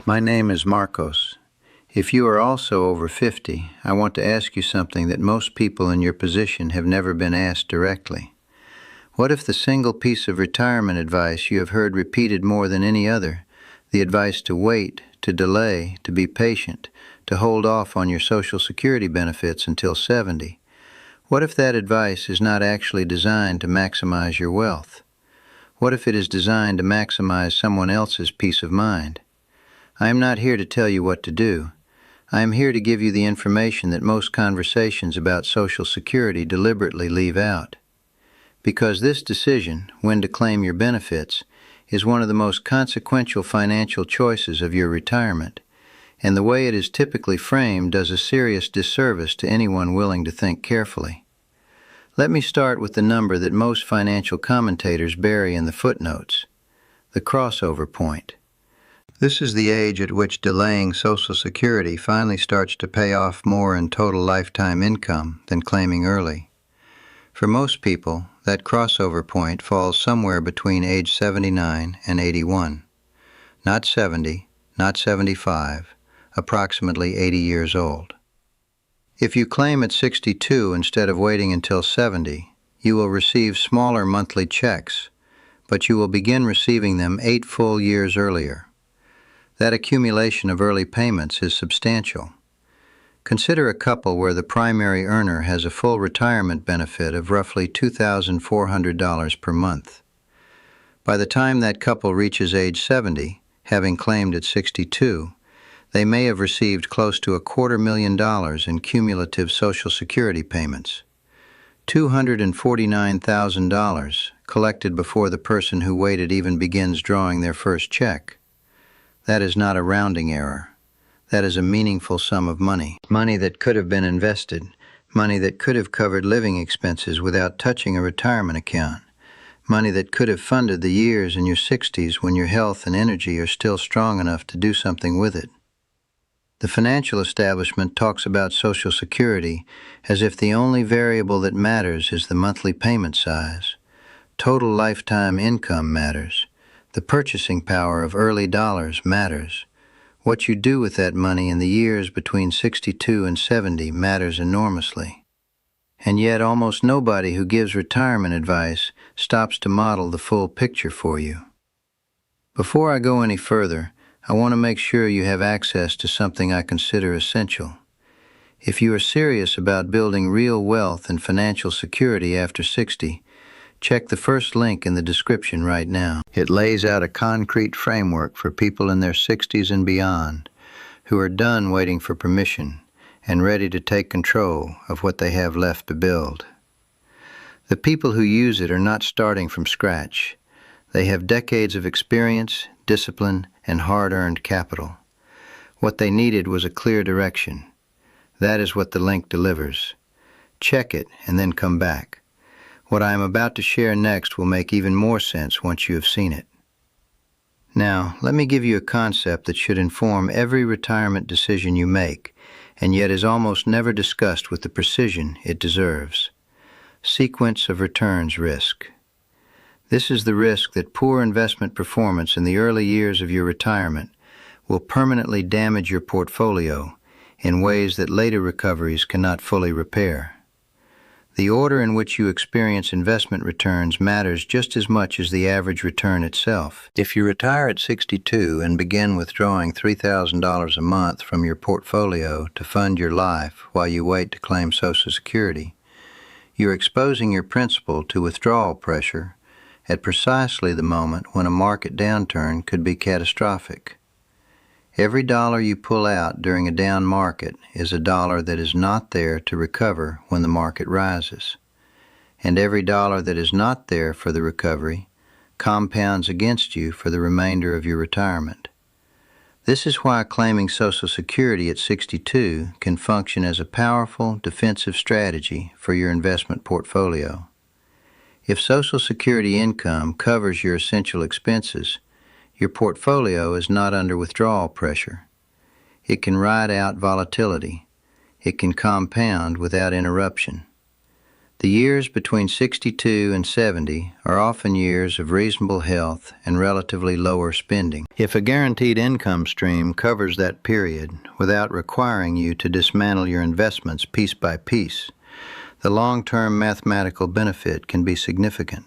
My name is Marcos. If you are also over 50, I want to ask you something that most people in your position have never been asked directly. What if the single piece of retirement advice you have heard repeated more than any other, the advice to wait, to delay, to be patient, to hold off on your Social Security benefits until 70, what if that advice is not actually designed to maximize your wealth? What if it is designed to maximize someone else's peace of mind? I am not here to tell you what to do. I am here to give you the information that most conversations about Social Security deliberately leave out. Because this decision, when to claim your benefits, is one of the most consequential financial choices of your retirement, and the way it is typically framed does a serious disservice to anyone willing to think carefully. Let me start with the number that most financial commentators bury in the footnotes, the crossover point. This is the age at which delaying Social Security finally starts to pay off more in total lifetime income than claiming early. For most people, that crossover point falls somewhere between age 79 and 81. Not 70, not 75, approximately 80 years old. If you claim at 62 instead of waiting until 70, you will receive smaller monthly checks, but you will begin receiving them 8 full years earlier. That accumulation of early payments is substantial. Consider a couple where the primary earner has a full retirement benefit of roughly $2,400 per month. By the time that couple reaches age 70, having claimed at 62, they may have received close to $250,000 in cumulative Social Security payments. $249,000 collected before the person who waited even begins drawing their first check. That is not a rounding error. That is a meaningful sum of money. Money that could have been invested. Money that could have covered living expenses without touching a retirement account. Money that could have funded the years in your 60s when your health and energy are still strong enough to do something with it. The financial establishment talks about Social Security as if the only variable that matters is the monthly payment size. Total lifetime income matters. The purchasing power of early dollars matters. What you do with that money in the years between 62 and 70 matters enormously. And yet almost nobody who gives retirement advice stops to model the full picture for you. Before I go any further, I want to make sure you have access to something I consider essential. If you are serious about building real wealth and financial security after 60, check the first link in the description right now. It lays out a concrete framework for people in their 60s and beyond who are done waiting for permission and ready to take control of what they have left to build. The people who use it are not starting from scratch. They have decades of experience, discipline, and hard-earned capital. What they needed was a clear direction. That is what the link delivers. Check it and then come back. What I am about to share next will make even more sense once you have seen it. Now, let me give you a concept that should inform every retirement decision you make, and yet is almost never discussed with the precision it deserves. Sequence of returns risk. This is the risk that poor investment performance in the early years of your retirement will permanently damage your portfolio in ways that later recoveries cannot fully repair. The order in which you experience investment returns matters just as much as the average return itself. If you retire at 62 and begin withdrawing $3,000 a month from your portfolio to fund your life while you wait to claim Social Security, you're exposing your principal to withdrawal pressure at precisely the moment when a market downturn could be catastrophic. Every dollar you pull out during a down market is a dollar that is not there to recover when the market rises. And every dollar that is not there for the recovery compounds against you for the remainder of your retirement. This is why claiming Social Security at 62 can function as a powerful defensive strategy for your investment portfolio. If Social Security income covers your essential expenses, your portfolio is not under withdrawal pressure. It can ride out volatility. It can compound without interruption. The years between 62 and 70 are often years of reasonable health and relatively lower spending. If a guaranteed income stream covers that period without requiring you to dismantle your investments piece by piece, the long-term mathematical benefit can be significant.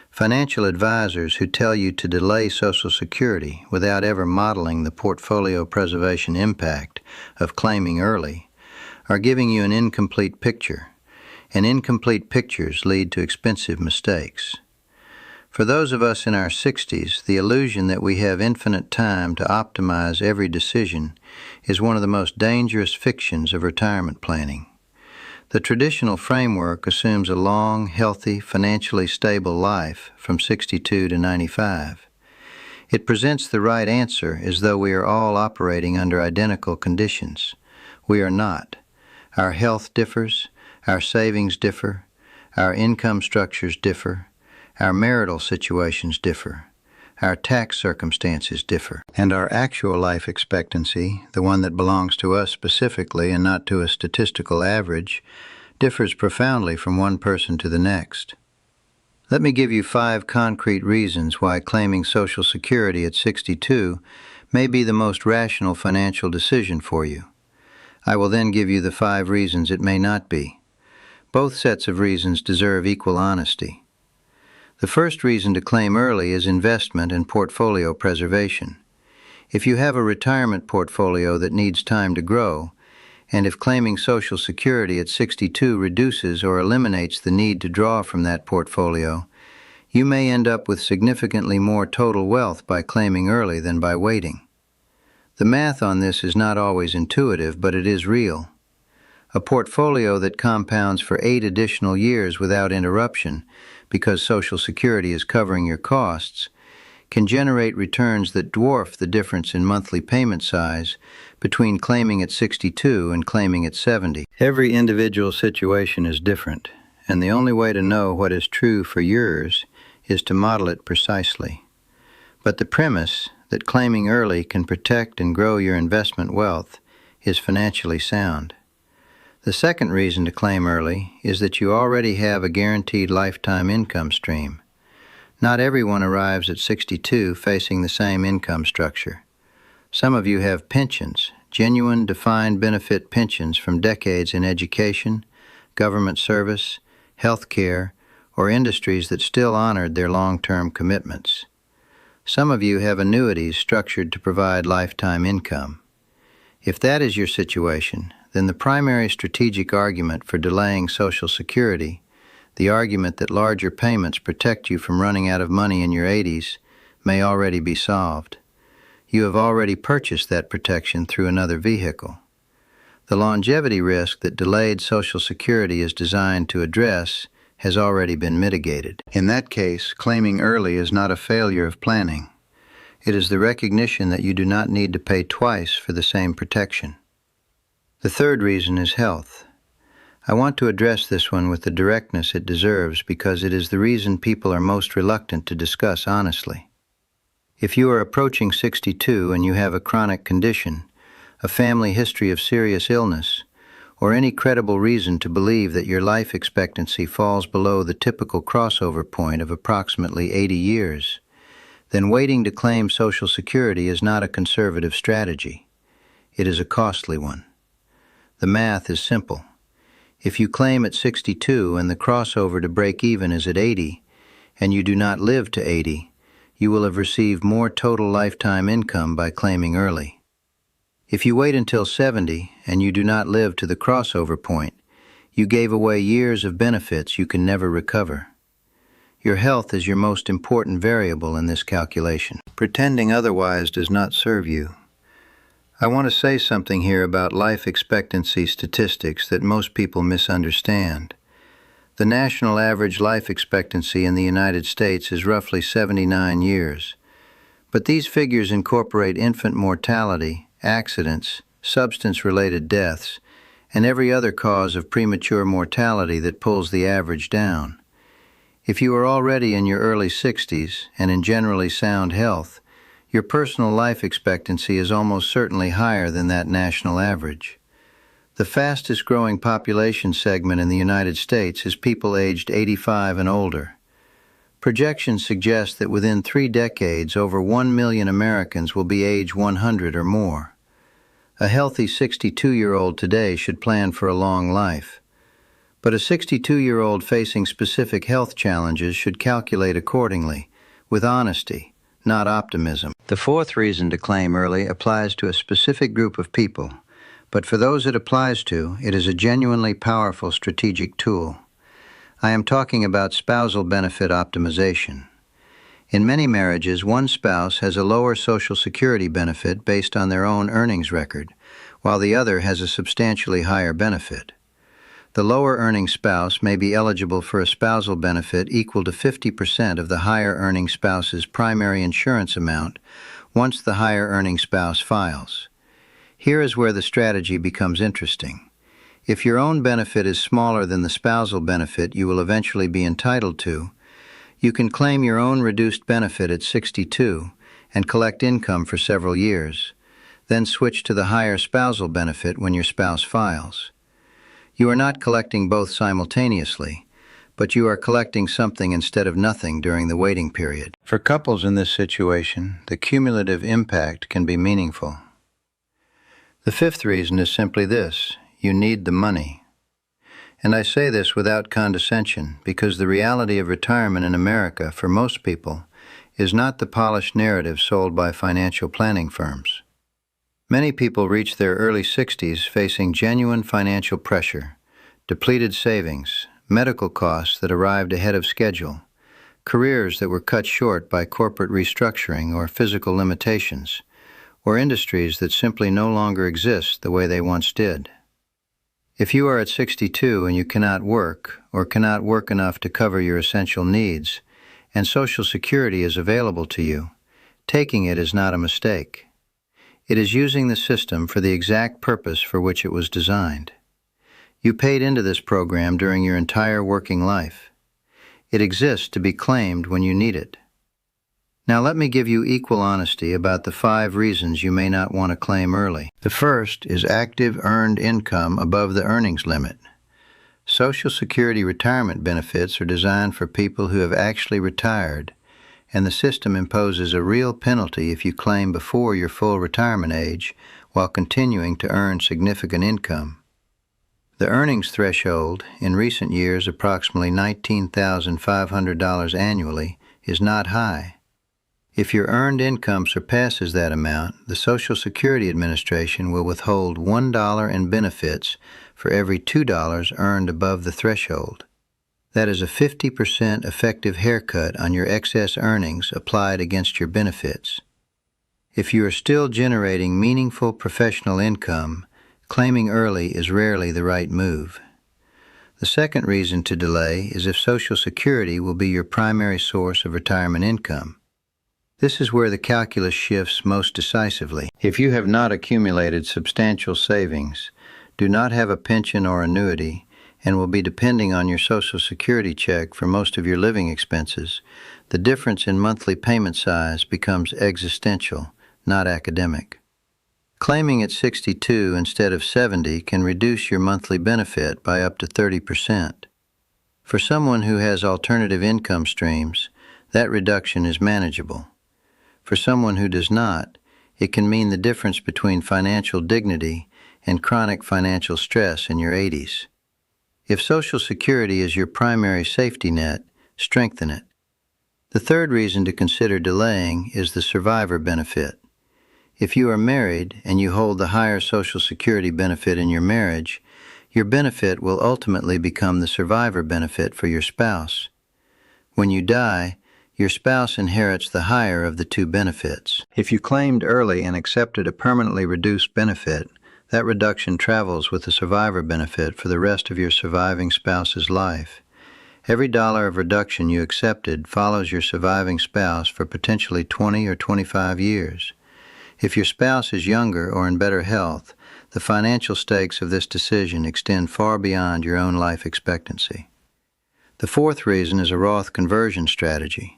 Financial advisors who tell you to delay Social Security without ever modeling the portfolio preservation impact of claiming early are giving you an incomplete picture, and incomplete pictures lead to expensive mistakes. For those of us in our 60s, the illusion that we have infinite time to optimize every decision is one of the most dangerous fictions of retirement planning. The traditional framework assumes a long, healthy, financially stable life from 62 to 95. It presents the right answer as though we are all operating under identical conditions. We are not. Our health differs, our savings differ, our income structures differ, our marital situations differ, our tax circumstances differ, and our actual life expectancy, the one that belongs to us specifically and not to a statistical average, differs profoundly from one person to the next. Let me give you 5 concrete reasons why claiming Social Security at 62 may be the most rational financial decision for you. I will then give you the 5 reasons it may not be. Both sets of reasons deserve equal honesty. The first reason to claim early is investment and portfolio preservation. If you have a retirement portfolio that needs time to grow, and if claiming Social Security at 62 reduces or eliminates the need to draw from that portfolio, you may end up with significantly more total wealth by claiming early than by waiting. The math on this is not always intuitive, but it is real. A portfolio that compounds for 8 additional years without interruption, because Social Security is covering your costs, can generate returns that dwarf the difference in monthly payment size between claiming at 62 and claiming at 70. Every individual situation is different, and the only way to know what is true for yours is to model it precisely. But the premise that claiming early can protect and grow your investment wealth is financially sound. The second reason to claim early is that you already have a guaranteed lifetime income stream. Not everyone arrives at 62 facing the same income structure. Some of you have pensions, genuine defined benefit pensions from decades in education, government service, health care, or industries that still honored their long-term commitments. Some of you have annuities structured to provide lifetime income. If that is your situation, then the primary strategic argument for delaying Social Security, the argument that larger payments protect you from running out of money in your 80s, may already be solved. You have already purchased that protection through another vehicle. The longevity risk that delayed Social Security is designed to address has already been mitigated. In that case, claiming early is not a failure of planning. It is the recognition that you do not need to pay twice for the same protection. The third reason is health. I want to address this one with the directness it deserves because it is the reason people are most reluctant to discuss honestly. If you are approaching 62 and you have a chronic condition, a family history of serious illness, or any credible reason to believe that your life expectancy falls below the typical crossover point of approximately 80 years, then waiting to claim Social Security is not a conservative strategy. It is a costly one. The math is simple. If you claim at 62 and the crossover to break even is at 80, and you do not live to 80, you will have received more total lifetime income by claiming early. If you wait until 70 and you do not live to the crossover point, you gave away years of benefits you can never recover. Your health is your most important variable in this calculation. Pretending otherwise does not serve you. I want to say something here about life expectancy statistics that most people misunderstand. The national average life expectancy in the United States is roughly 79 years. But these figures incorporate infant mortality, accidents, substance-related deaths, and every other cause of premature mortality that pulls the average down. If you are already in your early 60s and in generally sound health, your personal life expectancy is almost certainly higher than that national average. The fastest growing population segment in the United States is people aged 85 and older. Projections suggest that within 3 decades, over 1 million Americans will be age 100 or more. A healthy 62-year-old today should plan for a long life. But a 62-year-old facing specific health challenges should calculate accordingly, with honesty, not optimism. The fourth reason to claim early applies to a specific group of people, but for those it applies to, it is a genuinely powerful strategic tool. I am talking about spousal benefit optimization. In many marriages, one spouse has a lower Social Security benefit based on their own earnings record, while the other has a substantially higher benefit. The lower earning spouse may be eligible for a spousal benefit equal to 50% of the higher earning spouse's primary insurance amount once the higher earning spouse files. Here is where the strategy becomes interesting. If your own benefit is smaller than the spousal benefit you will eventually be entitled to, you can claim your own reduced benefit at 62 and collect income for several years, then switch to the higher spousal benefit when your spouse files. You are not collecting both simultaneously, but you are collecting something instead of nothing during the waiting period. For couples in this situation, the cumulative impact can be meaningful. The fifth reason is simply this: you need the money. And I say this without condescension, because the reality of retirement in America, for most people, is not the polished narrative sold by financial planning firms. Many people reach their early 60s facing genuine financial pressure, depleted savings, medical costs that arrived ahead of schedule, careers that were cut short by corporate restructuring or physical limitations, or industries that simply no longer exist the way they once did. If you are at 62 and you cannot work, or cannot work enough to cover your essential needs, and Social Security is available to you, taking it is not a mistake. It is using the system for the exact purpose for which it was designed. You paid into this program during your entire working life. It exists to be claimed when you need it. Now let me give you equal honesty about the 5 reasons you may not want to claim early. The first is active earned income above the earnings limit. Social Security retirement benefits are designed for people who have actually retired, and the system imposes a real penalty if you claim before your full retirement age while continuing to earn significant income. The earnings threshold, in recent years approximately $19,500 annually, is not high. If your earned income surpasses that amount, the Social Security Administration will withhold $1 in benefits for every $2 earned above the threshold. That is a 50% effective haircut on your excess earnings applied against your benefits. If you are still generating meaningful professional income, claiming early is rarely the right move. The second reason to delay is if Social Security will be your primary source of retirement income. This is where the calculus shifts most decisively. If you have not accumulated substantial savings, do not have a pension or annuity, and will be depending on your Social Security check for most of your living expenses, the difference in monthly payment size becomes existential, not academic. Claiming at 62 instead of 70 can reduce your monthly benefit by up to 30%. For someone who has alternative income streams, that reduction is manageable. For someone who does not, it can mean the difference between financial dignity and chronic financial stress in your 80s. If Social Security is your primary safety net, strengthen it. The third reason to consider delaying is the survivor benefit. If you are married and you hold the higher Social Security benefit in your marriage, your benefit will ultimately become the survivor benefit for your spouse. When you die, your spouse inherits the higher of the 2 benefits. If you claimed early and accepted a permanently reduced benefit, that reduction travels with the survivor benefit for the rest of your surviving spouse's life. Every dollar of reduction you accepted follows your surviving spouse for potentially 20 or 25 years. If your spouse is younger or in better health, the financial stakes of this decision extend far beyond your own life expectancy. The fourth reason is a Roth conversion strategy.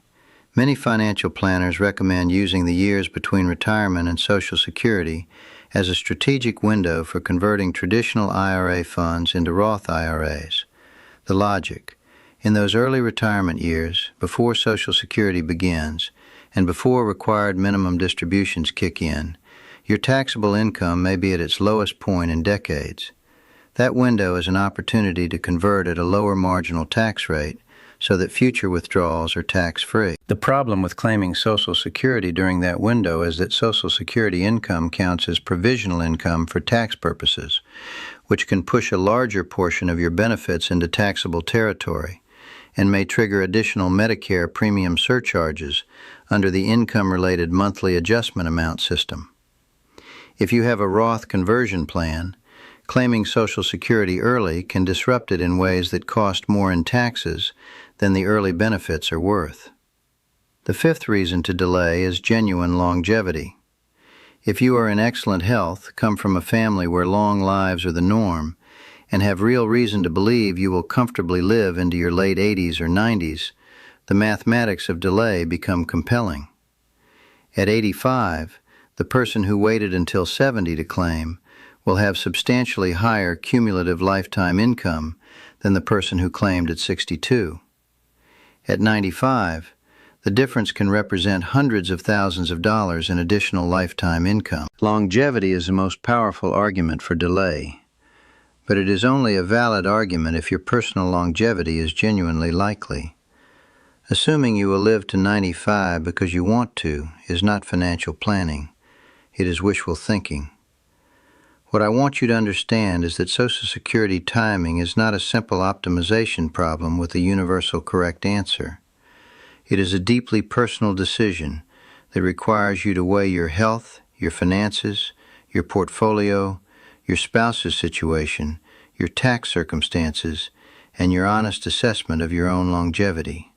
Many financial planners recommend using the years between retirement and Social Security as a strategic window for converting traditional IRA funds into Roth IRAs. The logic: in those early retirement years, before Social Security begins, and before required minimum distributions kick in, your taxable income may be at its lowest point in decades. That window is an opportunity to convert at a lower marginal tax rate so that future withdrawals are tax-free. The problem with claiming Social Security during that window is that Social Security income counts as provisional income for tax purposes, which can push a larger portion of your benefits into taxable territory and may trigger additional Medicare premium surcharges under the income-related monthly adjustment amount system. If you have a Roth conversion plan, claiming Social Security early can disrupt it in ways that cost more in taxes than the early benefits are worth. The fifth reason to delay is genuine longevity. If you are in excellent health, come from a family where long lives are the norm, and have real reason to believe you will comfortably live into your late 80s or 90s, the mathematics of delay become compelling. At 85, the person who waited until 70 to claim will have substantially higher cumulative lifetime income than the person who claimed at 62. At 95, the difference can represent hundreds of thousands of dollars in additional lifetime income. Longevity is the most powerful argument for delay, but it is only a valid argument if your personal longevity is genuinely likely. Assuming you will live to 95 because you want to is not financial planning. It is wishful thinking. What I want you to understand is that Social Security timing is not a simple optimization problem with a universal correct answer. It is a deeply personal decision that requires you to weigh your health, your finances, your portfolio, your spouse's situation, your tax circumstances, and your honest assessment of your own longevity.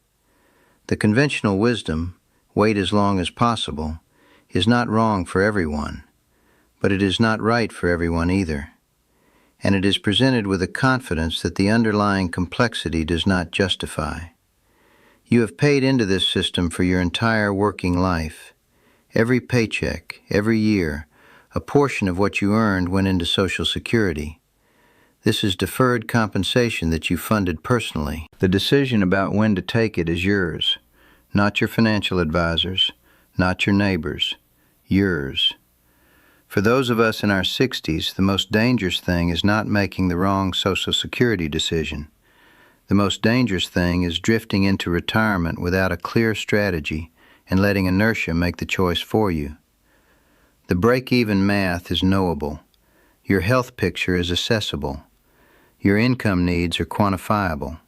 The conventional wisdom, wait as long as possible, is not wrong for everyone, but it is not right for everyone either. And it is presented with a confidence that the underlying complexity does not justify. You have paid into this system for your entire working life. Every paycheck, every year, a portion of what you earned went into Social Security. This is deferred compensation that you funded personally. The decision about when to take it is yours, not your financial advisors, not your neighbors, yours. For those of us in our 60s, the most dangerous thing is not making the wrong Social Security decision. The most dangerous thing is drifting into retirement without a clear strategy and letting inertia make the choice for you. The break-even math is knowable. Your health picture is accessible. Your income needs are quantifiable.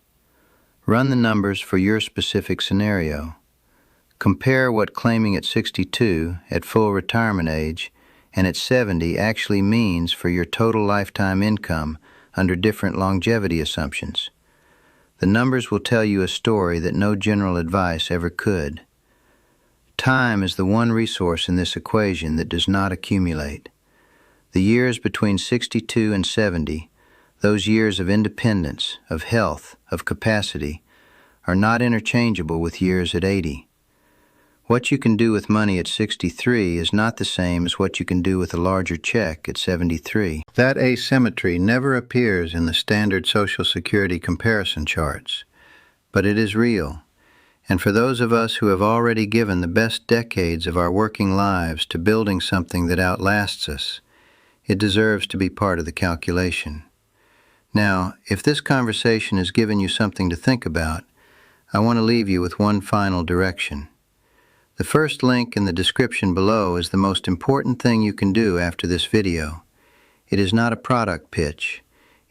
Run the numbers for your specific scenario. Compare what claiming at 62, at full retirement age, and at 70 actually means for your total lifetime income under different longevity assumptions. The numbers will tell you a story that no general advice ever could. Time is the one resource in this equation that does not accumulate. The years between 62 and 70, those years of independence, of health, of capacity, are not interchangeable with years at 80. What you can do with money at 63 is not the same as what you can do with a larger check at 73. That asymmetry never appears in the standard Social Security comparison charts, but it is real. And for those of us who have already given the best decades of our working lives to building something that outlasts us, it deserves to be part of the calculation. Now, if this conversation has given you something to think about, I want to leave you with one final direction. The first link in the description below is the most important thing you can do after this video. It is not a product pitch.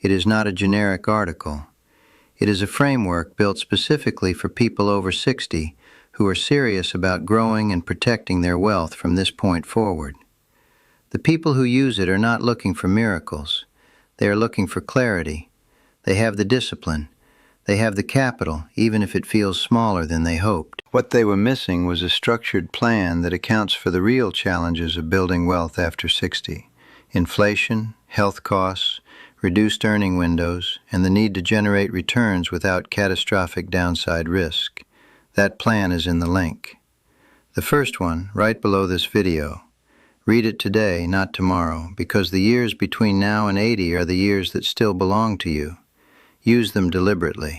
It is not a generic article. It is a framework built specifically for people over 60 who are serious about growing and protecting their wealth from this point forward. The people who use it are not looking for miracles. They are looking for clarity. They have the discipline. They have the capital, even if it feels smaller than they hoped. What they were missing was a structured plan that accounts for the real challenges of building wealth after 60. Inflation, health costs, reduced earning windows, and the need to generate returns without catastrophic downside risk. That plan is in the link. The first one, right below this video. Read it today, not tomorrow, because the years between now and 80 are the years that still belong to you. Use them deliberately.